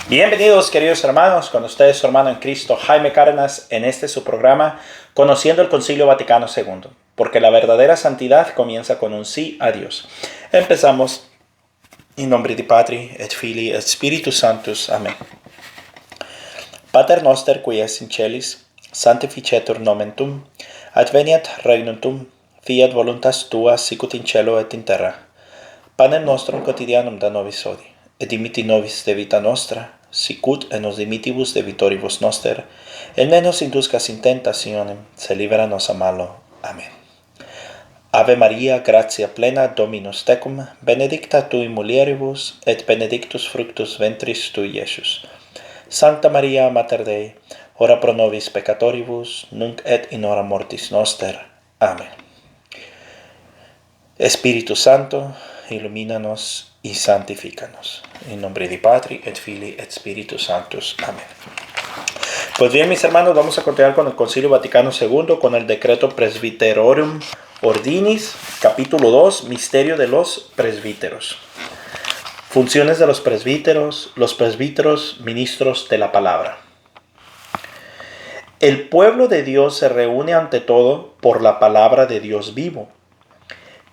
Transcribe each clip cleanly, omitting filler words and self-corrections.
Bienvenidos, queridos hermanos, con ustedes su hermano en Cristo, Jaime Cárdenas, en este su programa, Conociendo el Concilio Vaticano II, porque la verdadera santidad comienza con un sí a Dios. Empezamos, in nomine Dei Patri, et Filii, et Spiritus Sanctus. Amén. Pater noster, qui es in celis, sanctificetur nomen tuum, adveniat regnum tuum, fiat voluntas tua, sicut in cielo et in terra. Panem nostrum quotidianum da nobis hodie, et dimitti nobis debita nostra, sicut et nos dimitibus debitoribus noster, et ne nos induscas in tentationem, se libera nos a malo. Amén. Ave Maria, gratia plena, Dominus tecum, benedicta tui mulieribus, et benedictus fructus ventris tui, Iesus. Sancta Maria, Mater Dei, ora pro nobis peccatoribus, nunc et in hora mortis noster. Amén. Espíritu Santo, ilumínanos y santifícanos. En nombre de Patri, et Filii, et Spiritus Sanctus. Amén. Pues bien, mis hermanos, vamos a continuar con el Concilio Vaticano II, con el Decreto Presbyterorum Ordinis, capítulo 2, Misterio de los Presbíteros. Funciones de los presbíteros ministros de la palabra. El pueblo de Dios se reúne ante todo por la palabra de Dios vivo,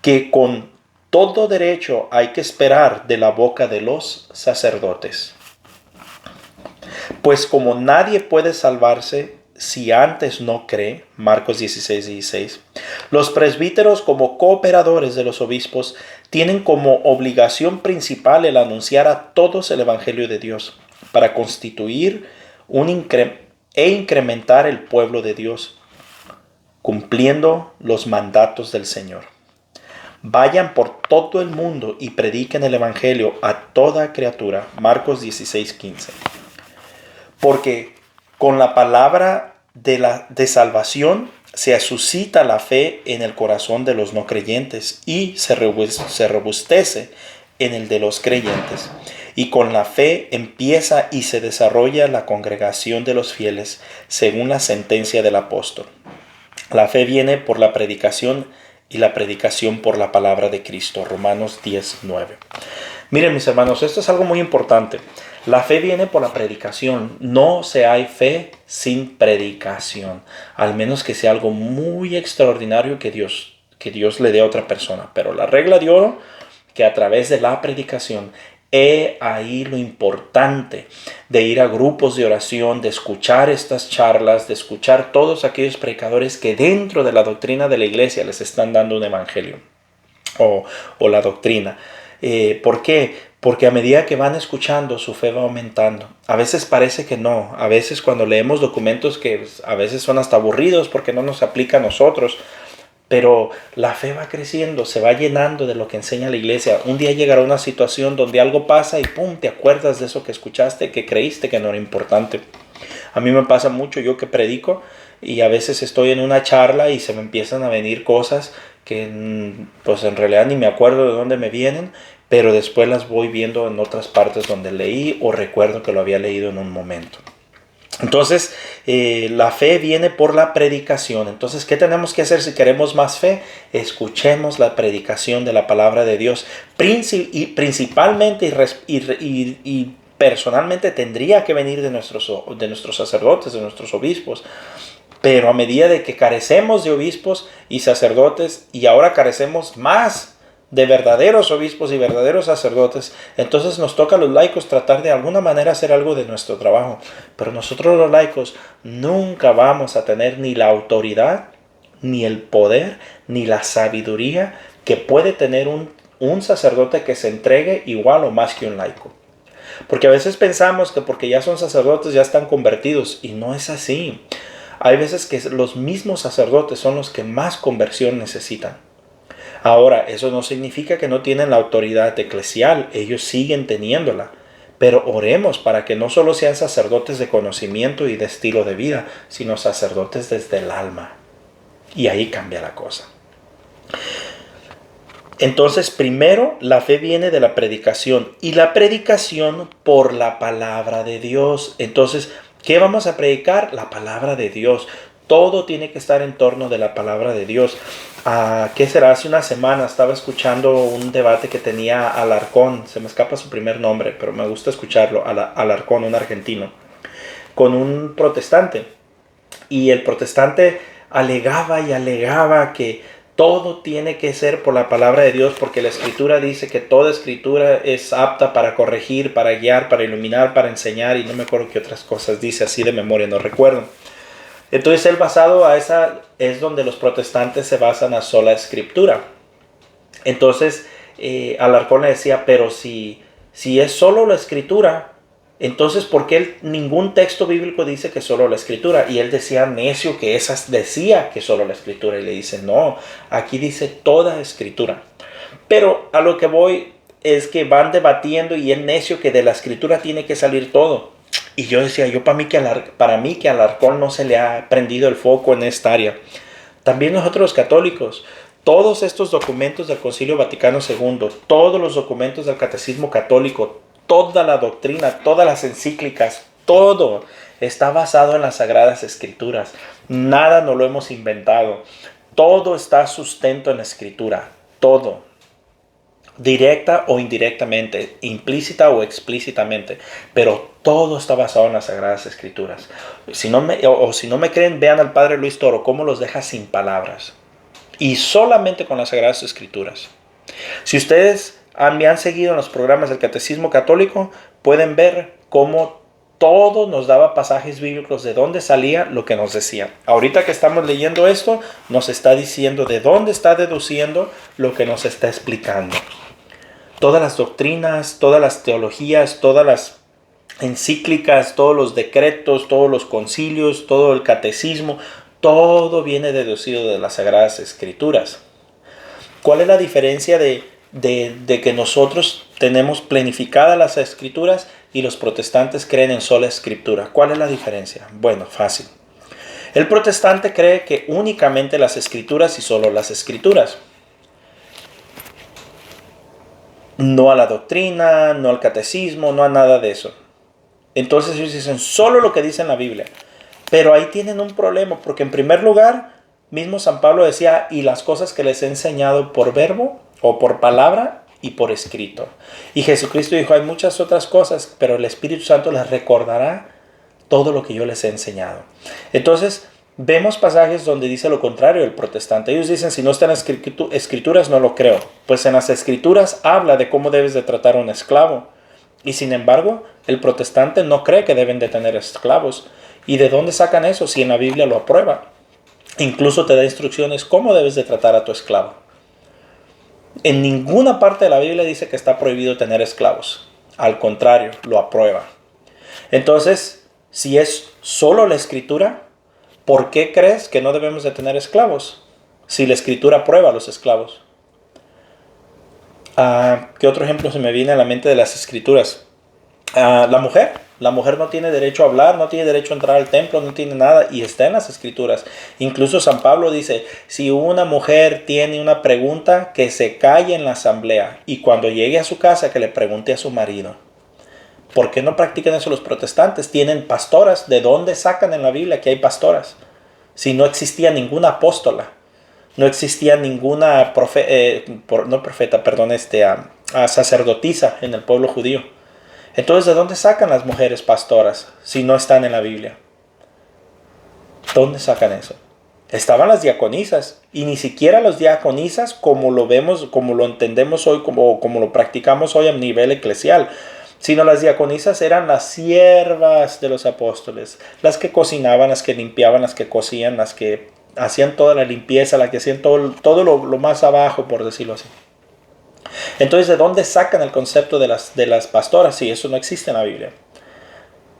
que con todo derecho hay que esperar de la boca de los sacerdotes. Pues como nadie puede salvarse si antes no cree, Marcos 16:16, los presbíteros como cooperadores de los obispos tienen como obligación principal el anunciar a todos el Evangelio de Dios para constituir e incrementar el pueblo de Dios, cumpliendo los mandatos del Señor. Vayan por todo el mundo y prediquen el Evangelio a toda criatura. Marcos 16:15. Porque con la palabra de salvación se suscita la fe en el corazón de los no creyentes y se robustece en el de los creyentes. Y con la fe empieza y se desarrolla la congregación de los fieles según la sentencia del apóstol. La fe viene por la predicación y la predicación por la palabra de Cristo. Romanos 10:9. Miren, mis hermanos, esto es algo muy importante. La fe viene por la predicación. No se hay fe sin predicación, al menos que sea algo muy extraordinario que Dios le dé a otra persona. Pero la regla de oro, que a través de la predicación, he ahí lo importante de ir a grupos de oración, de escuchar estas charlas, de escuchar todos aquellos predicadores que dentro de la doctrina de la iglesia les están dando un evangelio o la doctrina. ¿Por qué? Porque a medida que van escuchando, su fe va aumentando. A veces parece que no. A veces cuando leemos documentos que a veces son hasta aburridos porque no nos aplica a nosotros, pero la fe va creciendo, se va llenando de lo que enseña la iglesia. Un día llegará una situación donde algo pasa y ¡pum!, te acuerdas de eso que escuchaste, que creíste que no era importante. A mí me pasa mucho, yo que predico, y a veces estoy en una charla y se me empiezan a venir cosas que pues en realidad ni me acuerdo de dónde me vienen, pero después las voy viendo en otras partes donde leí o recuerdo que lo había leído en un momento. Entonces, la fe viene por la predicación. Entonces, ¿qué tenemos que hacer si queremos más fe? Escuchemos la predicación de la palabra de Dios. Principalmente y personalmente tendría que venir de nuestros sacerdotes, de nuestros obispos. Pero a medida de que carecemos de obispos y sacerdotes, y ahora carecemos más de verdaderos obispos y verdaderos sacerdotes, entonces nos toca a los laicos tratar de alguna manera hacer algo de nuestro trabajo. Pero nosotros los laicos nunca vamos a tener ni la autoridad, ni el poder, ni la sabiduría que puede tener un sacerdote que se entregue igual o más que un laico. Porque a veces pensamos que porque ya son sacerdotes ya están convertidos, y no es así. Hay veces que los mismos sacerdotes son los que más conversión necesitan. Ahora, eso no significa que no tienen la autoridad eclesial, ellos siguen teniéndola. Pero oremos para que no solo sean sacerdotes de conocimiento y de estilo de vida, sino sacerdotes desde el alma. Y ahí cambia la cosa. Entonces, primero, la fe viene de la predicación, y la predicación por la palabra de Dios. Entonces, ¿qué vamos a predicar? La palabra de Dios. Todo tiene que estar en torno de la palabra de Dios. ¿Qué será? Hace una semana estaba escuchando un debate que tenía Alarcón, se me escapa su primer nombre, pero me gusta escucharlo, Alarcón, un argentino, con un protestante. Y el protestante alegaba y alegaba que todo tiene que ser por la palabra de Dios, porque la escritura dice que toda escritura es apta para corregir, para guiar, para iluminar, para enseñar, y no me acuerdo qué otras cosas dice, así de memoria, no recuerdo. Entonces él basado a esa es donde los protestantes se basan a sola escritura. Entonces Alarcón le decía, pero si es solo la escritura, entonces ¿por qué ningún texto bíblico dice que solo la escritura? Y él decía, necio, que esas decía que solo la escritura. Y le dice, no, aquí dice toda escritura. Pero a lo que voy es que van debatiendo y es necio que de la escritura tiene que salir todo. Y yo decía, para mí que a Alarcón no se le ha prendido el foco en esta área. También nosotros los católicos, todos estos documentos del Concilio Vaticano II, todos los documentos del Catecismo Católico, toda la doctrina, todas las encíclicas, todo está basado en las Sagradas Escrituras. Nada no lo hemos inventado. Todo está sustento en la Escritura. Todo. Directa o indirectamente, implícita o explícitamente, pero todo está basado en las Sagradas Escrituras. Si no me creen, vean al Padre Luis Toro cómo los deja sin palabras y solamente con las Sagradas Escrituras. Si ustedes me han seguido en los programas del Catecismo Católico, pueden ver cómo todo nos daba pasajes bíblicos de dónde salía lo que nos decía. Ahorita que estamos leyendo esto, nos está diciendo de dónde está deduciendo lo que nos está explicando. Todas las doctrinas, todas las teologías, todas las encíclicas, todos los decretos, todos los concilios, todo el catecismo, todo viene deducido de las Sagradas Escrituras. ¿Cuál es la diferencia de que nosotros tenemos planificadas las Escrituras y los protestantes creen en sola Escritura? ¿Cuál es la diferencia? Bueno, fácil. El protestante cree que únicamente las Escrituras y solo las Escrituras. No a la doctrina, no al catecismo, no a nada de eso. Entonces ellos dicen solo lo que dice en la Biblia. Pero ahí tienen un problema, porque en primer lugar, mismo San Pablo decía, y las cosas que les he enseñado por verbo o por palabra y por escrito. Y Jesucristo dijo, hay muchas otras cosas, pero el Espíritu Santo les recordará todo lo que yo les he enseñado. Entonces, vemos pasajes donde dice lo contrario el protestante. Ellos dicen, si no están en las escrituras, no lo creo. Pues en las escrituras habla de cómo debes de tratar a un esclavo. Y sin embargo, el protestante no cree que deben de tener esclavos. ¿Y de dónde sacan eso si en la Biblia lo aprueba? Incluso te da instrucciones cómo debes de tratar a tu esclavo. En ninguna parte de la Biblia dice que está prohibido tener esclavos. Al contrario, lo aprueba. Entonces, si es solo la escritura, ¿por qué crees que no debemos de tener esclavos? Si la escritura aprueba a los esclavos. ¿Qué otro ejemplo se me viene a la mente de las escrituras? La mujer. La mujer no tiene derecho a hablar, no tiene derecho a entrar al templo, no tiene nada, y está en las escrituras. Incluso San Pablo dice, si una mujer tiene una pregunta, que se calle en la asamblea, y cuando llegue a su casa, que le pregunte a su marido. ¿Por qué no practican eso los protestantes? Tienen pastoras. ¿De dónde sacan en la Biblia que hay pastoras? Si no existía ninguna apóstola, no existía ninguna sacerdotisa en el pueblo judío. Entonces, ¿de dónde sacan las mujeres pastoras si no están en la Biblia? ¿Dónde sacan eso? Estaban las diaconisas, y ni siquiera las diaconisas como lo vemos, como lo entendemos hoy, como lo practicamos hoy a nivel eclesial, sino las diaconisas eran las siervas de los apóstoles, las que cocinaban, las que limpiaban, las que cosían, las que hacían toda la limpieza, las que hacían todo lo más abajo, por decirlo así. Entonces, ¿de dónde sacan el concepto de las pastoras? Sí, eso no existe en la Biblia.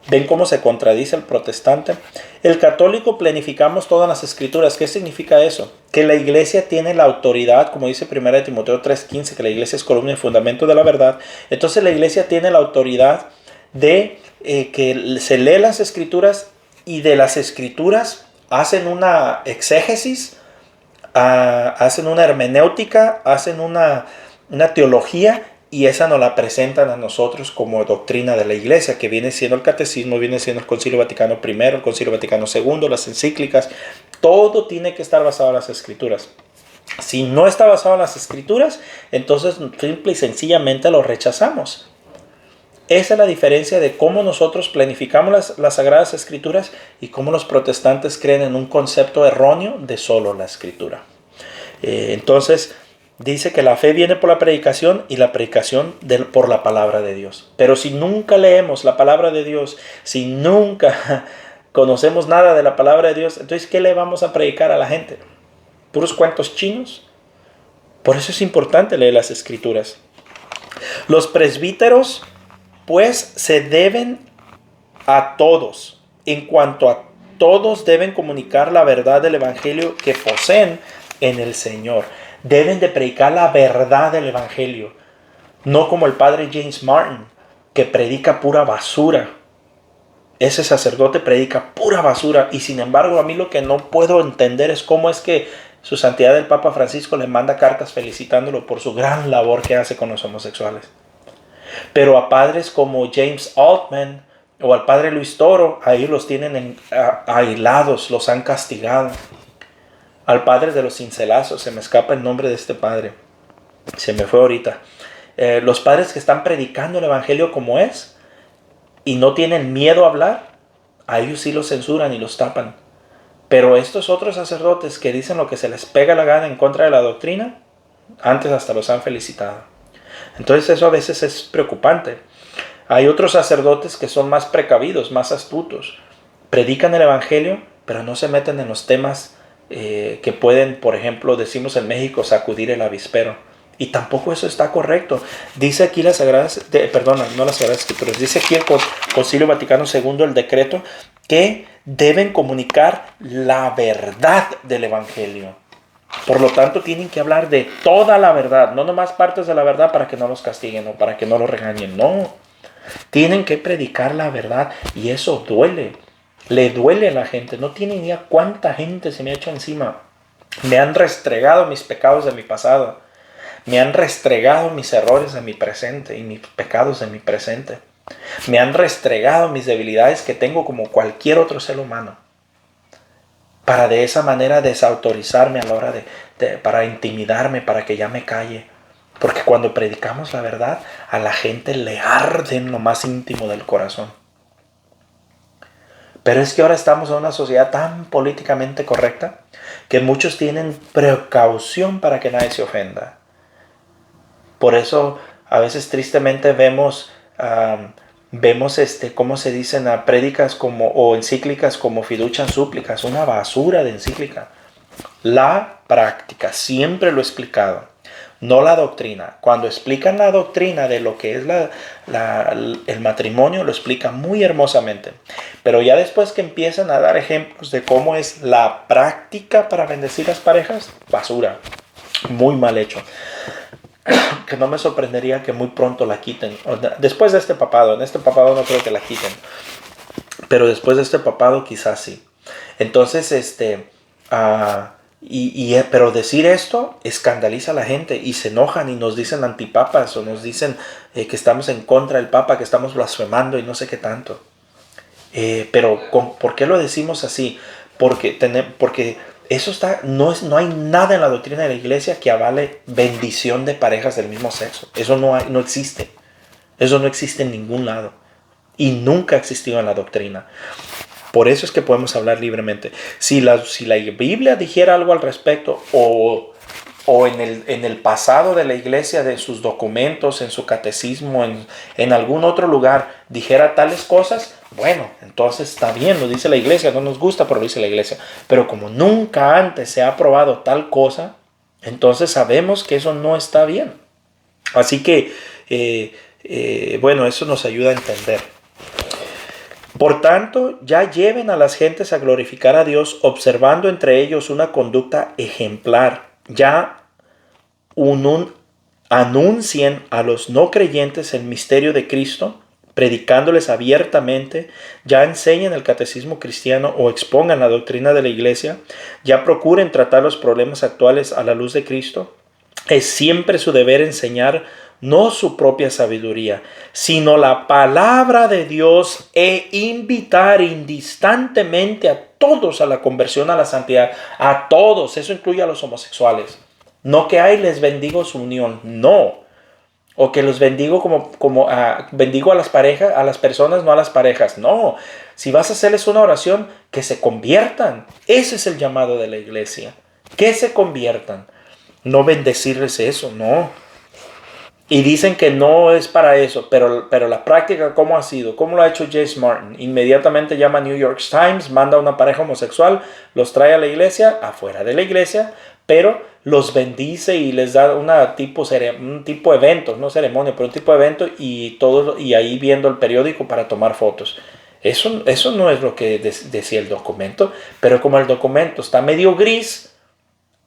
¿Ven cómo se contradice el protestante? El católico planificamos todas las escrituras. ¿Qué significa eso? Que la iglesia tiene la autoridad, como dice 1 Timoteo 3:15, que la iglesia es columna y fundamento de la verdad. Entonces la iglesia tiene la autoridad de que se lee las escrituras, y de las escrituras hacen una exégesis, hacen una hermenéutica, hacen una teología, y esa nos la presentan a nosotros como doctrina de la iglesia, que viene siendo el catecismo, viene siendo el Concilio Vaticano I, el Concilio Vaticano II, las encíclicas. Todo tiene que estar basado en las escrituras. Si no está basado en las Escrituras, entonces simple y sencillamente lo rechazamos. Esa es la diferencia de cómo nosotros planificamos las Sagradas Escrituras y cómo los protestantes creen en un concepto erróneo de solo la Escritura. Entonces, dice que la fe viene por la predicación y la predicación por la palabra de Dios. Pero si nunca leemos la palabra de Dios, si nunca conocemos nada de la palabra de Dios, entonces ¿qué le vamos a predicar a la gente? ¿Puros cuentos chinos? Por eso es importante leer las Escrituras. Los presbíteros, pues, se deben a todos. En cuanto a todos, deben comunicar la verdad del Evangelio que poseen en el Señor. Deben de predicar la verdad del Evangelio. No como el padre James Martin, que predica pura basura. Ese sacerdote predica pura basura. Y sin embargo, a mí lo que no puedo entender es cómo es que su santidad el Papa Francisco le manda cartas felicitándolo por su gran labor que hace con los homosexuales. Pero a padres como James Altman o al padre Luis Toro, ahí los tienen aislados, los han castigado. Al padre de los cincelazos, se me escapa el nombre de este padre, se me fue ahorita. Los padres que están predicando el evangelio como es y no tienen miedo a hablar, a ellos sí los censuran y los tapan. Pero estos otros sacerdotes que dicen lo que se les pega la gana en contra de la doctrina, antes hasta los han felicitado. Entonces eso a veces es preocupante. Hay otros sacerdotes que son más precavidos, más astutos. Predican el evangelio, pero no se meten en los temas que pueden, por ejemplo, decimos en México, sacudir el avispero. Y tampoco eso está correcto. Dice aquí las Sagradas, no las Sagradas Escrituras, dice aquí el Concilio Vaticano II, el decreto, que deben comunicar la verdad del evangelio. Por lo tanto, tienen que hablar de toda la verdad, no nomás partes de la verdad para que no los castiguen o para que no los regañen, no. Tienen que predicar la verdad y eso duele. Le duele a la gente. No tienen idea cuánta gente se me ha hecho encima. Me han restregado mis pecados de mi pasado. Me han restregado mis errores de mi presente y mis pecados de mi presente. Me han restregado mis debilidades que tengo como cualquier otro ser humano. Para de esa manera desautorizarme a la hora para intimidarme, para que ya me calle. Porque cuando predicamos la verdad, a la gente le arde en lo más íntimo del corazón. Pero es que ahora estamos en una sociedad tan políticamente correcta que muchos tienen precaución para que nadie se ofenda. Por eso a veces tristemente vemos ¿cómo se dicen? Prédicas o encíclicas como Fiduciam Supplicas, una basura de encíclica. La práctica, siempre lo he explicado, no la doctrina. Cuando explican la doctrina de lo que es el matrimonio, lo explican muy hermosamente. Pero ya después que empiezan a dar ejemplos de cómo es la práctica para bendecir las parejas, basura, muy mal hecho. Que no me sorprendería que muy pronto la quiten. Después de este papado, en este papado no creo que la quiten. Pero después de este papado quizás sí. Entonces, pero decir esto escandaliza a la gente y se enojan y nos dicen antipapas o nos dicen que estamos en contra del papa, que estamos blasfemando y no sé qué tanto. Pero ¿por qué lo decimos así? Porque eso no hay nada en la doctrina de la iglesia que avale bendición de parejas del mismo sexo. Eso no existe. Eso no existe en ningún lado. Y nunca ha existido en la doctrina. Por eso es que podemos hablar libremente. Si la Biblia dijera algo al respecto o en el pasado de la iglesia, de sus documentos, en su catecismo, en algún otro lugar, dijera tales cosas, bueno, entonces está bien, lo dice la iglesia, no nos gusta, pero lo dice la iglesia. Pero como nunca antes se ha aprobado tal cosa, entonces sabemos que eso no está bien. Así que, eso nos ayuda a entender. Por tanto, ya lleven a las gentes a glorificar a Dios, observando entre ellos una conducta ejemplar. Ya anuncien a los no creyentes el misterio de Cristo, predicándoles abiertamente, ya enseñen el catecismo cristiano o expongan la doctrina de la iglesia, ya procuren tratar los problemas actuales a la luz de Cristo. Es siempre su deber enseñar no su propia sabiduría, sino la palabra de Dios e invitar indistantemente a todos a la conversión a la santidad. A todos, eso incluye a los homosexuales. No que ay, les bendigo su unión, no. O que los bendigo bendigo a las parejas, a las personas, no a las parejas. No, si vas a hacerles una oración, que se conviertan. Ese es el llamado de la iglesia. Que se conviertan. No bendecirles eso, no. Y dicen que no es para eso, pero la práctica, ¿cómo ha sido? ¿Cómo lo ha hecho James Martin? Inmediatamente llama a New York Times, manda a una pareja homosexual, los trae a la iglesia, afuera de la iglesia, pero los bendice y les da un tipo de evento, no ceremonia, pero un tipo de evento y ahí viendo el periódico para tomar fotos. Eso no es lo que decía el documento, pero como el documento está medio gris,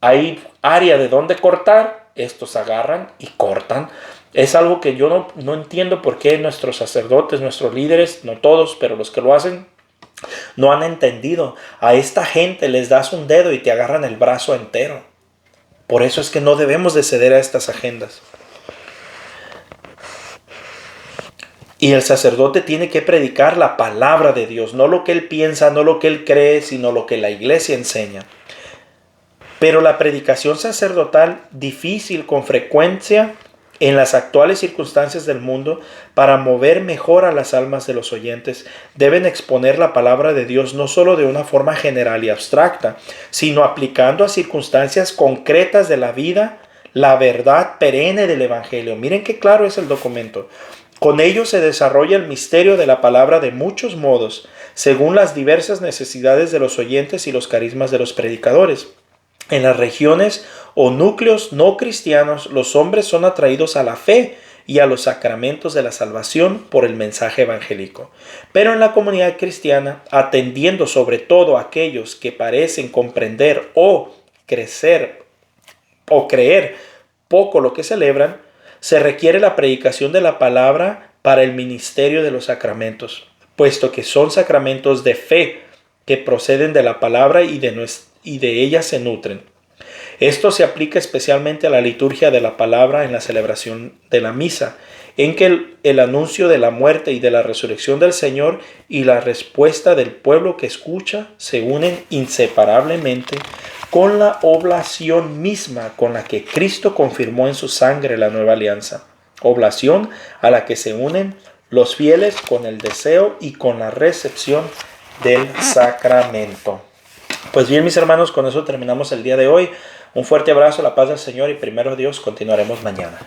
hay área de donde cortar, estos agarran y cortan. Es algo que yo no entiendo por qué nuestros sacerdotes, nuestros líderes, no todos, pero los que lo hacen, no han entendido. A esta gente les das un dedo y te agarran el brazo entero. Por eso es que no debemos de ceder a estas agendas. Y el sacerdote tiene que predicar la palabra de Dios, no lo que él piensa, no lo que él cree, sino lo que la iglesia enseña. Pero la predicación sacerdotal, difícil con frecuencia en las actuales circunstancias del mundo, para mover mejor a las almas de los oyentes, deben exponer la palabra de Dios no solo de una forma general y abstracta, sino aplicando a circunstancias concretas de la vida la verdad perenne del Evangelio. Miren qué claro es el documento. Con ello se desarrolla el misterio de la palabra de muchos modos, según las diversas necesidades de los oyentes y los carismas de los predicadores. En las regiones o núcleos no cristianos, los hombres son atraídos a la fe y a los sacramentos de la salvación por el mensaje evangélico. Pero en la comunidad cristiana, atendiendo sobre todo a aquellos que parecen comprender o creer poco lo que celebran, se requiere la predicación de la palabra para el ministerio de los sacramentos, puesto que son sacramentos de fe que proceden de la palabra y de ella se nutren. Esto se aplica especialmente a la liturgia de la palabra en la celebración de la misa, en que el anuncio de la muerte y de la resurrección del Señor y la respuesta del pueblo que escucha se unen inseparablemente con la oblación misma con la que Cristo confirmó en su sangre la nueva alianza, oblación a la que se unen los fieles con el deseo y con la recepción del sacramento. Pues bien, mis hermanos, con eso terminamos el día de hoy. Un fuerte abrazo, la paz del Señor y primero Dios, continuaremos mañana.